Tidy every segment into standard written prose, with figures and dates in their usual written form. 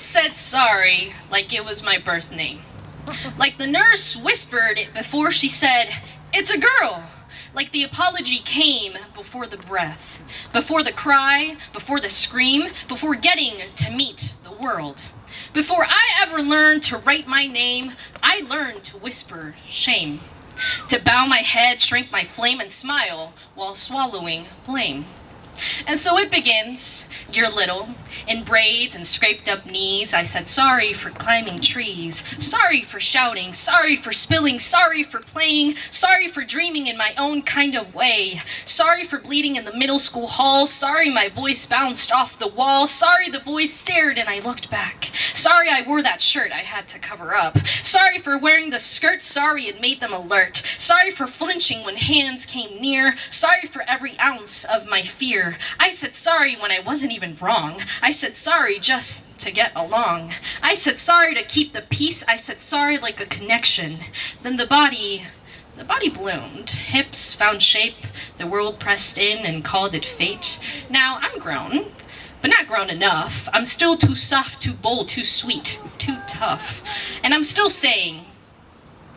said sorry like it was my birth name. Like the nurse whispered it before she said, "It's a girl." Like the apology came before the breath, before the cry, before the scream, before getting to meet the world. Before I ever learned to write my name, I learned to whisper shame. To bow my head, shrink my flame, and smile while swallowing blame. And so it begins, you're little, in braids and scraped up knees. I said sorry for climbing trees, sorry for shouting, sorry for spilling, sorry for playing, sorry for dreaming in my own kind of way, sorry for bleeding in the middle school hall, sorry my voice bounced off the wall, sorry the boys stared and I looked back, sorry I wore that shirt I had to cover up, sorry for wearing the skirt, sorry it made them alert, sorry for flinching when hands came near, sorry for every ounce of my fear. I said sorry when I wasn't even wrong. I said sorry just to get along. I said sorry to keep the peace. I said sorry like a connection. Then the body bloomed. Hips found shape. The world pressed in and called it fate. Now I'm grown, but not grown enough. I'm still too soft, too bold, too sweet, too tough. And I'm still saying,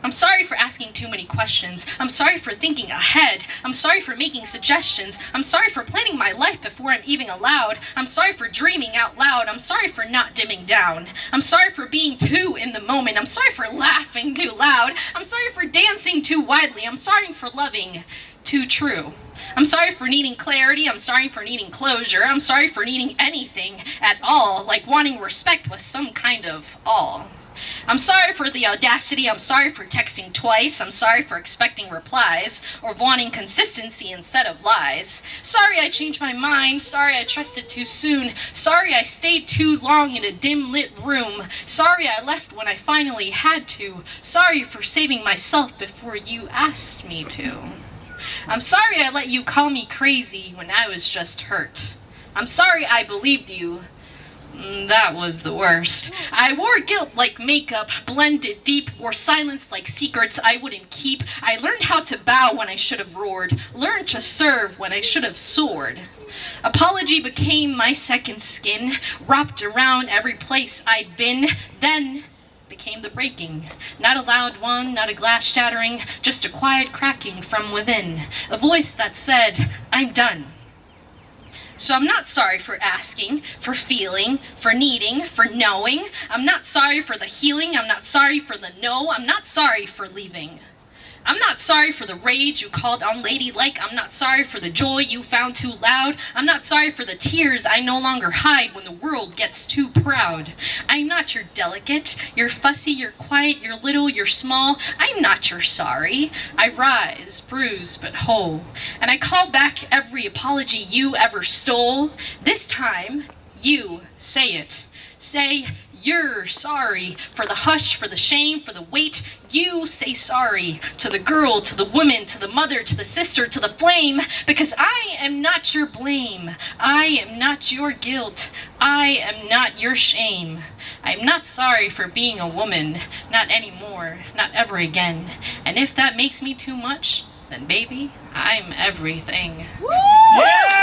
I'm sorry for asking too many questions. I'm sorry for thinking ahead. I'm sorry for making suggestions. I'm sorry for planning my life before I'm even allowed. I'm sorry for dreaming out loud. I'm sorry for not dimming down. I'm sorry for being too in the moment. I'm sorry for laughing too loud. I'm sorry for dancing too widely. I'm sorry for loving too true. I'm sorry for needing clarity. I'm sorry for needing closure. I'm sorry for needing anything at all, like wanting respect with some kind of all. I'm sorry for the audacity, I'm sorry for texting twice, I'm sorry for expecting replies, or wanting consistency instead of lies. Sorry I changed my mind, sorry I trusted too soon, sorry I stayed too long in a dim lit room, sorry I left when I finally had to, sorry for saving myself before you asked me to. I'm sorry I let you call me crazy when I was just hurt. I'm sorry I believed you. That was the worst. I wore guilt like makeup, blended deep, wore silence like secrets I wouldn't keep. I learned how to bow when I should have roared, learned to serve when I should have soared. Apology became my second skin, wrapped around every place I'd been, then became the breaking. Not a loud one, not a glass shattering, just a quiet cracking from within. A voice that said, I'm done. So I'm not sorry for asking, for feeling, for needing, for knowing. I'm not sorry for the healing. I'm not sorry for the no. I'm not sorry for leaving. I'm not sorry for the rage you called unladylike. I'm not sorry for the joy you found too loud. I'm not sorry for the tears I no longer hide when the world gets too proud. I'm not your delicate. You're fussy, you're quiet, you're little, you're small. I'm not your sorry. I rise, bruised but whole. And I call back every apology you ever stole. This time, you say it. Say, you're sorry for the hush, for the shame, for the weight. You say sorry to the girl, to the woman, to the mother, to the sister, to the flame, because I am not your blame. I am not your guilt. I am not your shame. I'm not sorry for being a woman, not anymore, not ever again. And if that makes me too much, then baby, I'm everything. Woo! Yeah!